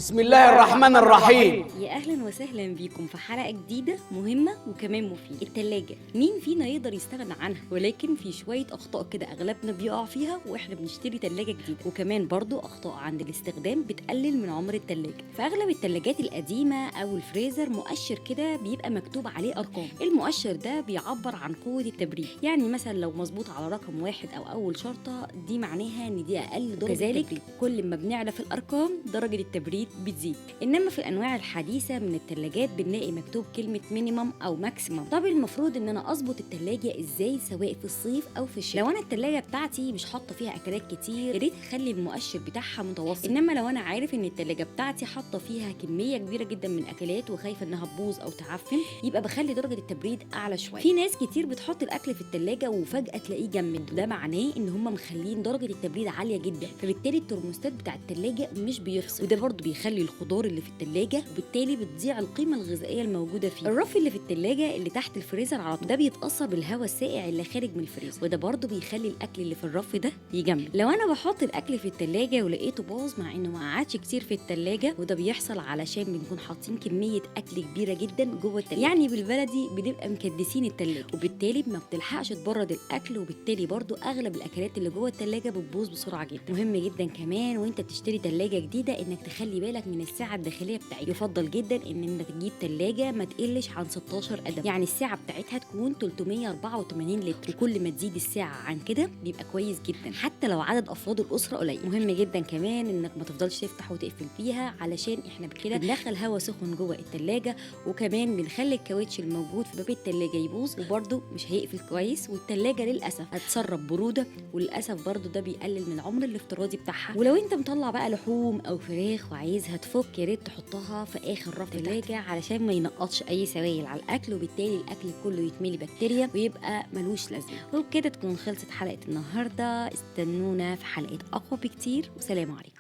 بسم الله الرحمن الرحيم. يا اهلا وسهلا بيكم في حلقه جديده مهمه وكمان مفيده. التلاجة مين فينا يقدر يستغنى عنها؟ ولكن في شويه اخطاء كده اغلبنا بيقع فيها واحنا بنشتري تلاجة جديده، وكمان برضو اخطاء عند الاستخدام بتقلل من عمر التلاجة. في اغلب التلاجات القديمه او الفريزر مؤشر كده بيبقى مكتوب عليه ارقام. المؤشر ده بيعبر عن قوه التبريد، يعني مثلا لو مظبوط على رقم 1 او اول شرطه دي معناها ان دي اقل درجه. كذلك كل ما بنعلى في الارقام درجه التبريد بتزيد. انما في الانواع الحديثه من الثلاجات بنلاقي مكتوب كلمه مينيمم او ماكسيمم. طب المفروض ان انا اظبط الثلاجه ازاي سواء في الصيف او في الشتاء؟ لو انا الثلاجه بتاعتي مش حاطه فيها اكلات كتير، يا ريت اخلي المؤشر بتاعها متوسط. انما لو انا عارف ان الثلاجه بتاعتي حاطه فيها كميه كبيره جدا من الاكلات وخايفه انها تبوظ او تعفن، يبقى بخلي درجه التبريد اعلى شويه. في ناس كتير بتحط الاكل في الثلاجه وفجاه تلاقيه جمد، ده معناه ان هم مخلين درجه التبريد عاليه جدا، فبالتالي الترموستات بتاع الثلاجه مش بيفصل، وده برضو بيخلي الخضار اللي في الثلاجه وبالتالي بتضيع القيمه الغذائيه الموجوده فيه. الرف اللي في الثلاجه اللي تحت الفريزر على طول ده بيتاثر بالهواء الساقع اللي خارج من الفريزر، وده برضو بيخلي الاكل اللي في الرف ده يجمد. لو انا بحط الاكل في الثلاجه ولقيته باظ مع انه ما قعدش كتير في الثلاجه، وده بيحصل علشان بنكون حاطين كميه اكل كبيره جدا جوه الثلاجه، يعني بالبلدي بنبقى مكدسين الثلاجه، وبالتالي ما بتلحقش تبرد الاكل، وبالتالي برضو اغلب الاكلات اللي جوه الثلاجه بتبوظ بسرعه جدا. مهم جدا كمان وانت بتشتري ثلاجه جديده انك تخلي بالك من السعه الداخليه بتاعتها. يفضل جدا انك تجيب ثلاجه ما تقلش عن 16 قدم، يعني السعه بتاعتها تكون 384 لتر، وكل ما تزيد السعه عن كده بيبقى كويس جدا حتى لو عدد افراد الاسره قليل. مهم جدا كمان انك ما تفضلش تفتح وتقفل فيها، علشان احنا بكده بندخل هواء سخن جوه الثلاجه، وكمان بنخلي الكاوتش الموجود في باب الثلاجه يبوظ، وبرده مش هيقفل كويس، والثلاجه للاسف هتسرب بروده، وللاسف برده ده بيقلل من العمر الافتراضي بتاعها. ولو انت مطلع بقى لحوم او فراخ وعايزها تفك، يا ريت تحطها في اخر رف الثلاجه علشان ما ينقطش اي سوائل على الاكل، وبالتالي الاكل كله يتملي بكتيريا ويبقى ملوش لازمه. وبكده تكون خلصت حلقه النهارده. استنونا في حلقات اقوى بكتير، وسلام عليكم.